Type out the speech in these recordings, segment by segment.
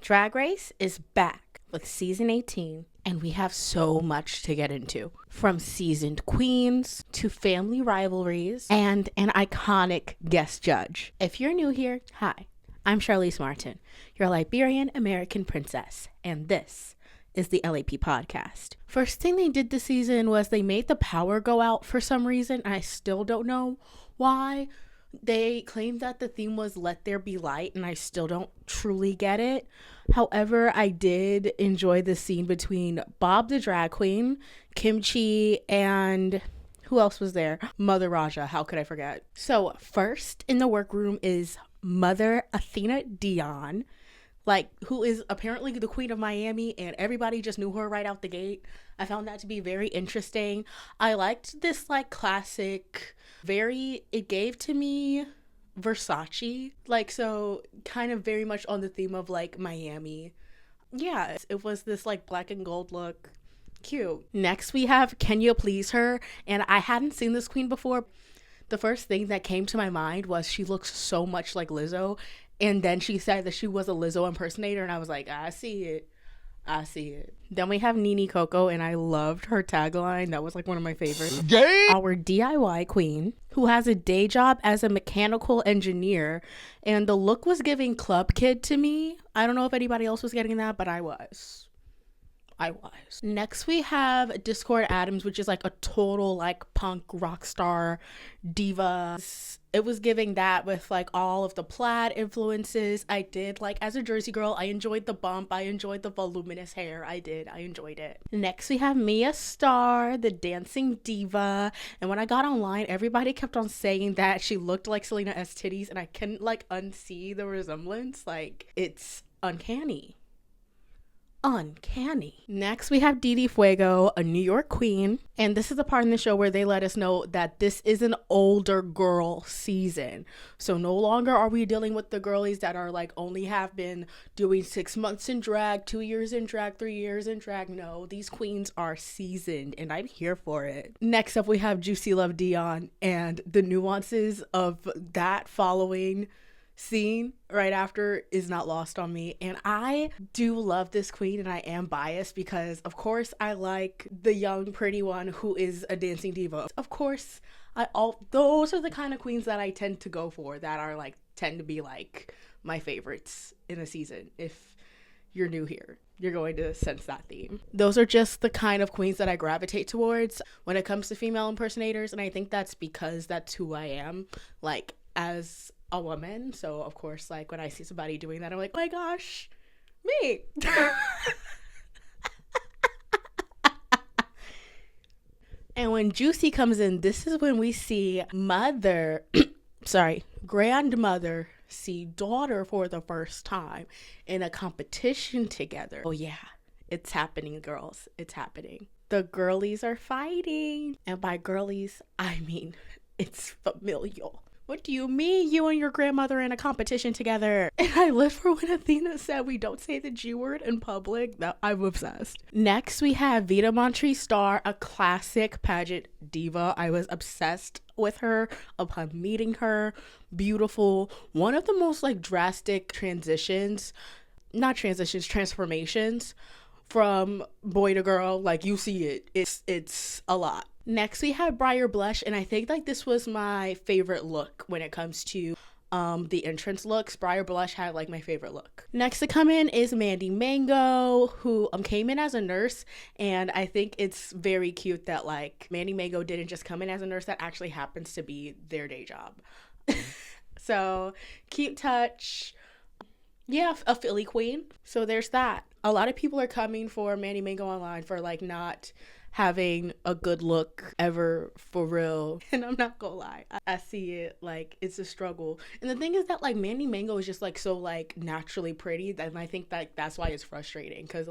Drag Race is back with season 18, and we have so much to get into. From seasoned queens to family rivalries and an iconic guest judge. If you're new here, hi, I'm Charlize Martin, your Liberian American Princess, and this is the LAP podcast. First thing they did this season was they made the power go out for some reason. I still don't know why. They claimed that the theme was Let There Be Light, and I still don't truly get it. However, I did enjoy the scene between Bob the drag queen, Kimchi, and who else was there? Mother Raja, how could I forget? So first in the workroom is Mother Athena Dion, who is apparently the queen of Miami, and everybody just knew her right out the gate. I found that to be very interesting. I liked this classic, it gave to me Versace, so kind of very much on the theme of Miami. Yeah, it was this black and gold look. Cute. Next we have Can You Please Her, and I hadn't seen this queen before. The first thing that came to my mind was she looks so much like Lizzo, and then she said that she was a Lizzo impersonator, and I was like, I see it. Then we have Nene Coco, and I loved her tagline. That was one of my favorites. Our DIY queen, who has a day job as a mechanical engineer, and the look was giving club kid to me. I don't know if anybody else was getting that, but I was. Next we have Discord Adams, which is a total punk rock star diva. It was giving that with all of the plaid influences. I did as a Jersey girl, I enjoyed the bump. I enjoyed the voluminous hair. I enjoyed it. Next we have Mia Starr, the dancing diva. And when I got online, everybody kept on saying that she looked like Selena S titties, and I couldn't unsee the resemblance. It's uncanny. Next we have Didi Fuego, a New York queen, and this is the part in the show where they let us know that this is an older girl season, so no longer are we dealing with the girlies that are only have been doing 6 months in drag, 2 years in drag, 3 years in drag. No, these queens are seasoned, and I'm here for it. Next up we have Juicy Love Dion, and the nuances of that following scene right after is not lost on me. And I do love this queen, and I am biased because of course I like the young pretty one who is a dancing diva. Of course, those are the kind of queens that I tend to go for, that are tend to be my favorites in a season. If you're new here, you're going to sense that theme. Those are just the kind of queens that I gravitate towards when it comes to female impersonators, and I think that's because that's who I am as a woman. So of course when I see somebody doing that, I'm like, oh my gosh, me. And when Juicy comes in, this is when we see grandmother see daughter for the first time in a competition together. Oh yeah, it's happening, girls. It's happening. The girlies are fighting, and by girlies I mean it's familial. What do you mean you and your grandmother in a competition together? And I live for when Athena said we don't say the G word in public. I'm obsessed. Next, we have Vita Montrese Star, a classic pageant diva. I was obsessed with her upon meeting her. Beautiful. One of the most drastic transformations from boy to girl. You see it. It's a lot. Next we have Briar Blush, and I think this was my favorite look when it comes to the entrance looks. Briar Blush had my favorite look. Next to come in is Mandy Mango, who came in as a nurse, and I think it's very cute that Mandy Mango didn't just come in as a nurse. That actually happens to be their day job. So cute touch. Yeah, a Philly queen. So there's that. A lot of people are coming for Mandy Mango online for not having a good look ever, for real. And I'm not gonna lie, I see it, it's a struggle. And the thing is that Mandy Mango is just so naturally pretty, and I think that's why it's frustrating, because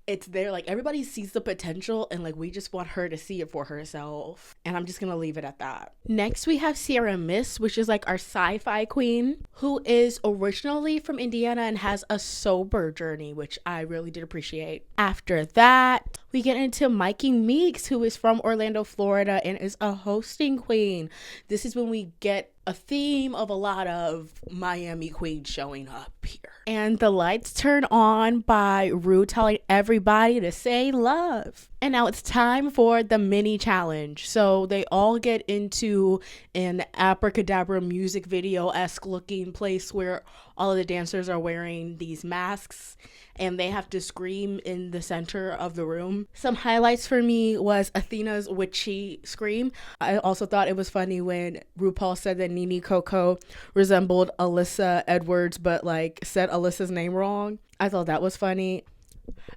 it's there, everybody sees the potential, and we just want her to see it for herself, and I'm just gonna leave it at that. Next we have Sierra Miss, which is our sci-fi queen, who is originally from Indiana and has a sober journey, which I really did appreciate. After that we get into Mikey Meeks, who is from Orlando, Florida, and is a hosting queen. This is when we get a theme of a lot of Miami queens showing up here. And the lights turn on by Ru telling everybody to say love. And now it's time for the mini challenge. So they all get into an abracadabra music video-esque looking place where all of the dancers are wearing these masks and they have to scream in the center of the room. Some highlights for me was Athena's witchy scream. I also thought it was funny when RuPaul said that Nene Coco resembled Alyssa Edwards, but like said Alyssa's name wrong. I thought that was funny.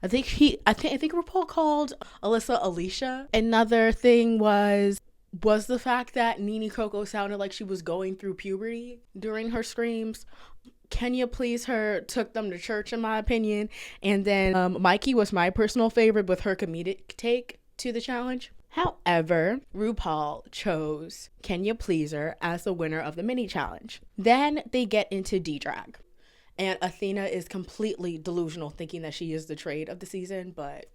I think RuPaul called Alyssa Alicia. Another thing was the fact that Nene Coco sounded like she was going through puberty during her screams. Kenya Please Her took them to church, in my opinion. And then Mikey was my personal favorite with her comedic take to the challenge. However, RuPaul chose Kenya Pleaser as the winner of the mini challenge. Then they get into D-Drag. And Athena is completely delusional, thinking that she is the trade of the season, but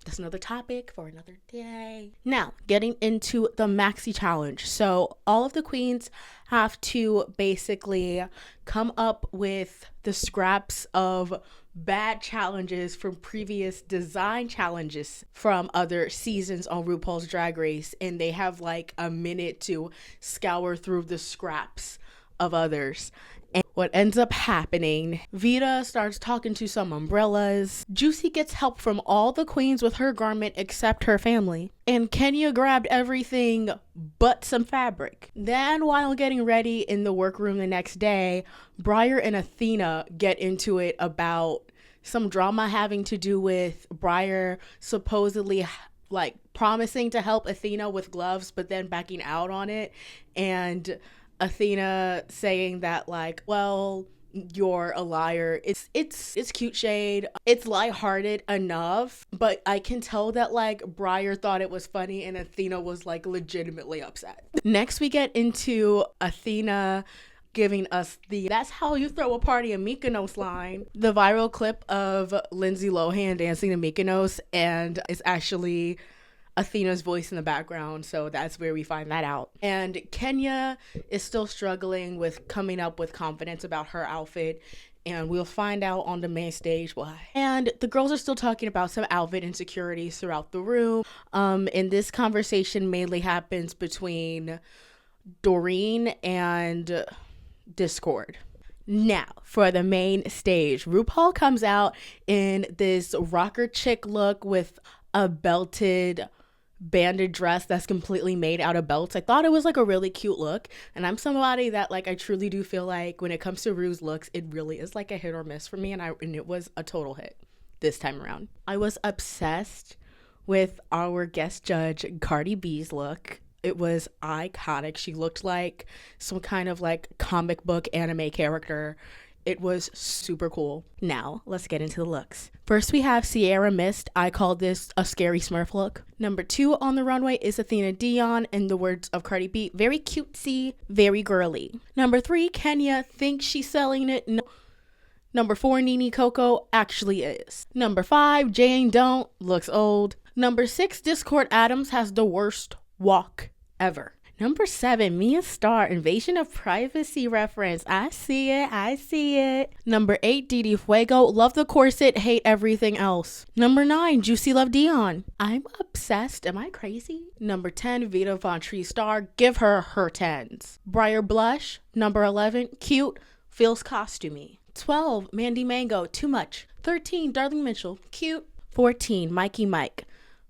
that's another topic for another day. Now, getting into the maxi challenge. So all of the queens have to basically come up with the scraps of bad challenges from previous design challenges from other seasons on RuPaul's Drag Race, and they have like a minute to scour through the scraps of others. And what ends up happening, Vita starts talking to some umbrellas. Juicy gets help from all the queens with her garment except her family. And Kenya grabbed everything but some fabric. Then while getting ready in the workroom the next day, Briar and Athena get into it about some drama having to do with Briar supposedly like promising to help Athena with gloves but then backing out on it, and Athena saying that like, well, you're a liar. It's cute shade. It's lighthearted enough, but I can tell that like Briar thought it was funny and Athena was like legitimately upset. Next we get into Athena giving us the "that's how you throw a party in Mykonos" line. The viral clip of Lindsay Lohan dancing to Mykonos, and it's actually Athena's voice in the background, so that's where we find that out. And Kenya is still struggling with coming up with confidence about her outfit, and we'll find out on the main stage why. And the girls are still talking about some outfit insecurities throughout the room. And this conversation mainly happens between Doreen and Discord. Now, for the main stage, RuPaul comes out in this rocker chick look with a belted banded dress that's completely made out of belts. I thought it was like a really cute look, and I'm somebody that like I truly do feel like when it comes to Ru's looks, it really is like a hit or miss for me, and it was a total hit this time around. I was obsessed with our guest judge Cardi B's look. It was iconic. She looked like some kind of like comic book anime character. It was super cool. Now, let's get into the looks. First, we have Sierra Mist. I call this a scary Smurf look. Number 2 on the runway is Athena Dion. In the words of Cardi B, very cutesy, very girly. Number 3, Kenya thinks she's selling it. No. Number 4, Nene Coco actually is. Number 5, Jane Don't, looks old. Number 6, Discord Adams has the worst walk ever. Number 7, Mia Starr, Invasion of Privacy reference. I see it. Number 8, Didi Fuego, love the corset, hate everything else. Number 9, Juicy Love Dion. I'm obsessed. Am I crazy? Number 10, Vita Von Tree Star, give her 10s. Briar Blush. Number 11, cute, feels costumey. 12, Mandy Mango, too much. 13, Darling Mitchell, cute. 14, Mikey Mike,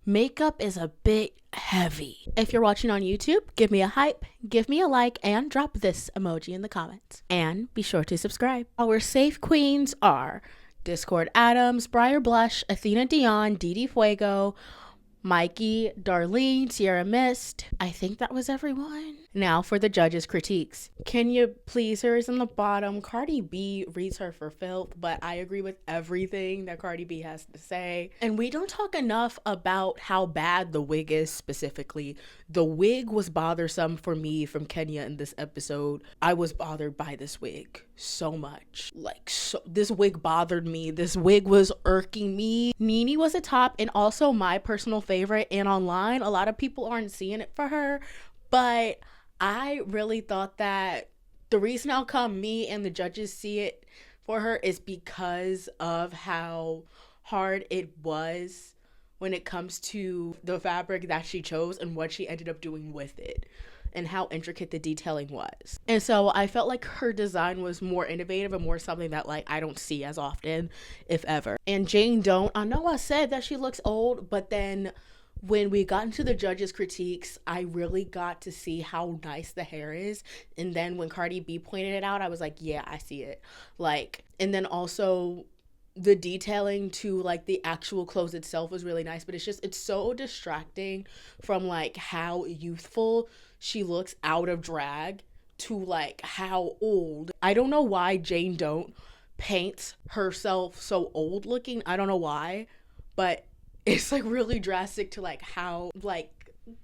makeup is a bit heavy. If you're watching on YouTube, give me a hype, give me a like, and drop this emoji in the comments. And be sure to subscribe. Our safe queens are Discord Adams, Briar Blush, Athena Dion, Didi Fuego, Mikey, Darlene, Sierra Mist. I think that was everyone. Now for the judges' critiques. Kenya Pleaser is in the bottom. Cardi B reads her for filth, but I agree with everything that Cardi B has to say. And we don't talk enough about how bad the wig is specifically. The wig was bothersome for me from Kenya in this episode. I was bothered by this wig so much. This wig bothered me. This wig was irking me. Nene was a top and also my personal favorite, and online a lot of people aren't seeing it for her, but I really thought that the reason how come me and the judges see it for her is because of how hard it was when it comes to the fabric that she chose and what she ended up doing with it and how intricate the detailing was. And so I felt like her design was more innovative and more something that like I don't see as often, if ever. And Jane Don't, I know I said that she looks old, but then when we got into the judges' critiques, I really got to see how nice the hair is. And then when Cardi B pointed it out, I was like, yeah, I see it. Like, and then also the detailing to like the actual clothes itself was really nice, but it's so distracting from like how youthful she looks out of drag to like how old. I don't know why Jane Don't paints herself so old looking. I don't know why, but it's like really drastic to like how like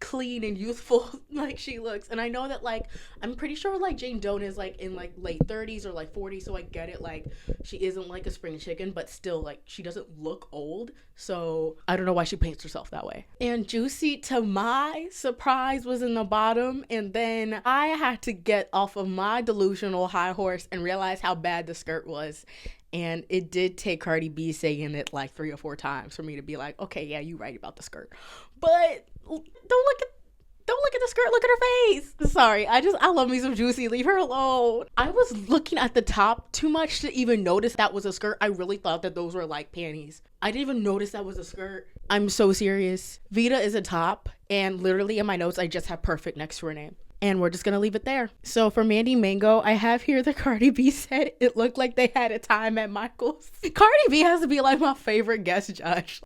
clean and youthful like she looks. And I know that like I'm pretty sure like Jane Don't is like in like late 30s or like 40s, so I get it, like she isn't like a spring chicken, but still like she doesn't look old, so I don't know why she paints herself that way. And Juicy, to my surprise, was in the bottom, and then I had to get off of my delusional high horse and realize how bad the skirt was. And it did take Cardi B saying it like 3 or 4 times for me to be like, okay, yeah, you're right about the skirt. But don't look at the skirt, look at her face. Sorry, I love me some Juicy, leave her alone. I was looking at the top too much to even notice that was a skirt. I really thought that those were like panties. I didn't even notice that was a skirt. I'm so serious. Vita is a top, and literally in my notes I just have perfect next to her name. And we're just going to leave it there. So for Mandy Mango, I have here that Cardi B said it looked like they had a time at Michael's. Cardi B has to be like my favorite guest judge.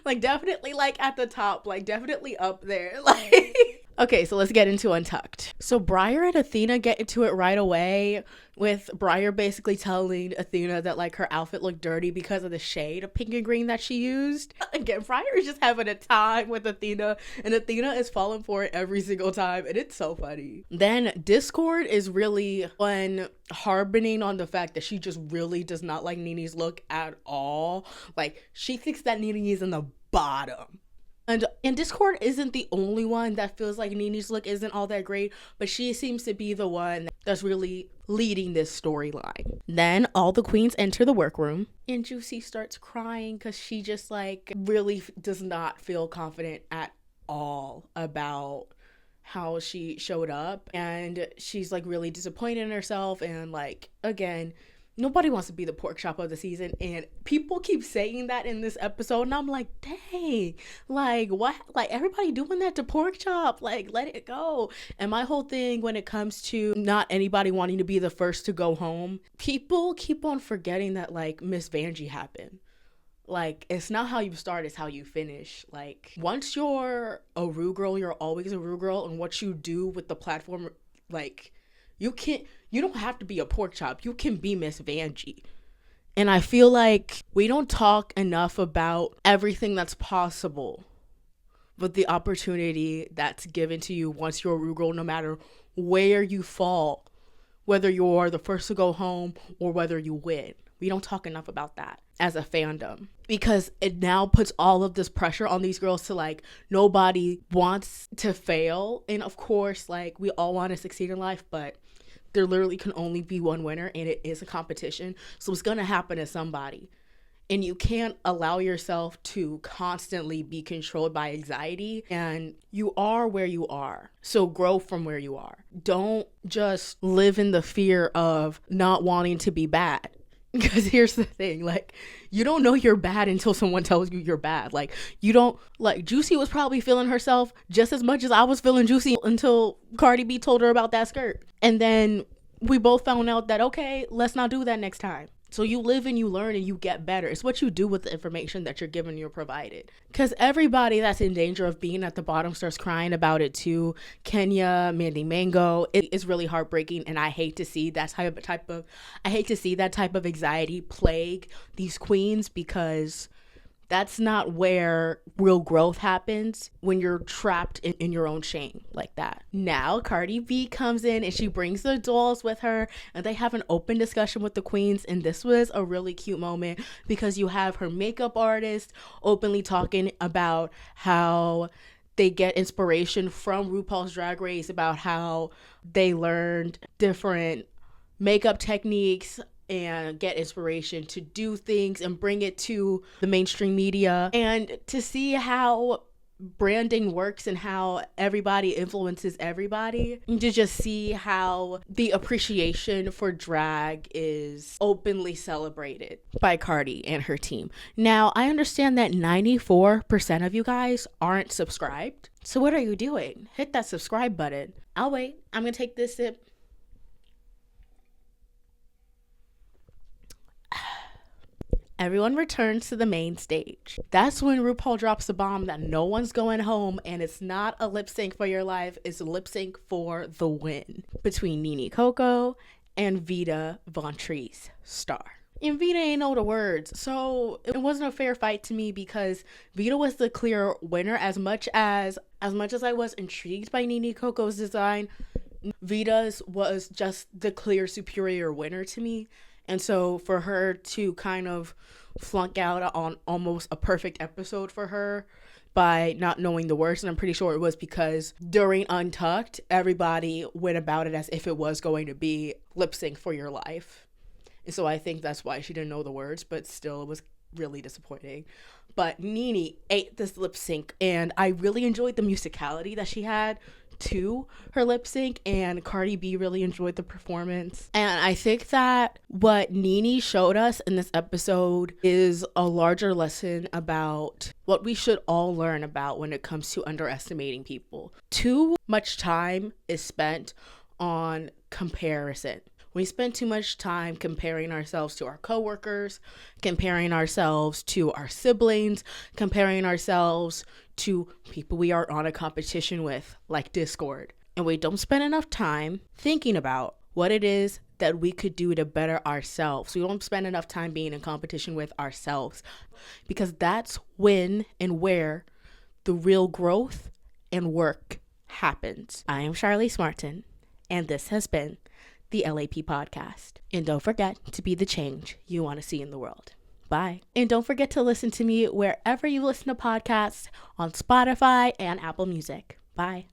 Like definitely like at the top, like definitely up there. Like, okay, so let's get into Untucked. So Briar and Athena get into it right away, with Briar basically telling Athena that like her outfit looked dirty because of the shade of pink and green that she used. Again, Briar is just having a time with Athena, and Athena is falling for it every single time, and it's so funny. Then Discord is really harboning on the fact that she just really does not like Nene's look at all. Like she thinks that Nene is in the bottom. And Discord isn't the only one that feels like Nene's look isn't all that great, but she seems to be the one that's really leading this storyline. Then all the queens enter the workroom, and Juicy starts crying because she just like really does not feel confident at all about how she showed up, and she's like really disappointed in herself. And like, again, nobody wants to be the pork chop of the season, and people keep saying that in this episode, and I'm like, dang, like what? Like everybody doing that to pork chop, like let it go. And my whole thing when it comes to not anybody wanting to be the first to go home, people keep on forgetting that like Miss Vanjie happened. Like, it's not how you start, it's how you finish. Like, once you're a Ru girl, you're always a Ru girl, and what you do with the platform, like, you don't have to be a pork chop. You can be Miss Vanjie. And I feel like we don't talk enough about everything that's possible with the opportunity that's given to you once you're a Ru girl, no matter where you fall, whether you're the first to go home or whether you win. We don't talk enough about that as a fandom, because it now puts all of this pressure on these girls to like, nobody wants to fail. And of course, like, we all want to succeed in life, but there literally can only be one winner, and it is a competition. So it's going to happen to somebody. And you can't allow yourself to constantly be controlled by anxiety. And you are where you are. So grow from where you are. Don't just live in the fear of not wanting to be bad. Because here's the thing, like, you don't know you're bad until someone tells you you're bad. Like, you don't, like, Juicy was probably feeling herself just as much as I was feeling Juicy until Cardi B told her about that skirt. And then we both found out that, okay, let's not do that next time. So you live and you learn and you get better. It's what you do with the information that you're given, you're provided. Because everybody that's in danger of being at the bottom starts crying about it too. Kenya, Mandy Mango. It is really heartbreaking, and I hate to see that type of anxiety plague these queens, because that's not where real growth happens, when you're trapped in your own shame like that. Now Cardi B comes in and she brings the dolls with her, and they have an open discussion with the queens. And this was a really cute moment, because you have her makeup artist openly talking about how they get inspiration from RuPaul's Drag Race, about how they learned different makeup techniques and get inspiration to do things and bring it to the mainstream media, and to see how branding works and how everybody influences everybody, and to just see how the appreciation for drag is openly celebrated by Cardi and her team. Now, I understand that 94% of you guys aren't subscribed. So what are you doing? Hit that subscribe button. I'll wait. I'm gonna take this sip. Everyone returns to the main stage. That's when RuPaul drops the bomb that no one's going home, and it's not a lip sync for your life, it's a lip sync for the win between Nene Coco and Vita Von Treese Star. And Vita ain't know the words, so it wasn't a fair fight to me because Vita was the clear winner. As much as I was intrigued by Nene Coco's design, Vita's was just the clear superior winner to me. And so for her to kind of flunk out on almost a perfect episode for her by not knowing the words, and I'm pretty sure it was because during Untucked, everybody went about it as if it was going to be lip sync for your life. And so I think that's why she didn't know the words, but still it was really disappointing. But Nene ate this lip sync, and I really enjoyed the musicality that she had to her lip sync, and Cardi B really enjoyed the performance. And I think that what Nene showed us in this episode is a larger lesson about what we should all learn about when it comes to underestimating people. Too much time is spent on comparison. We spend too much time comparing ourselves to our coworkers, comparing ourselves to our siblings, comparing ourselves to people we are on a competition with, like Discord. And we don't spend enough time thinking about what it is that we could do to better ourselves. We don't spend enough time being in competition with ourselves, because that's when and where the real growth and work happens. I am Charlize Martin, and this has been the LAP Podcast. And don't forget to be the change you want to see in the world. Bye. And don't forget to listen to me wherever you listen to podcasts, on Spotify and Apple Music. Bye.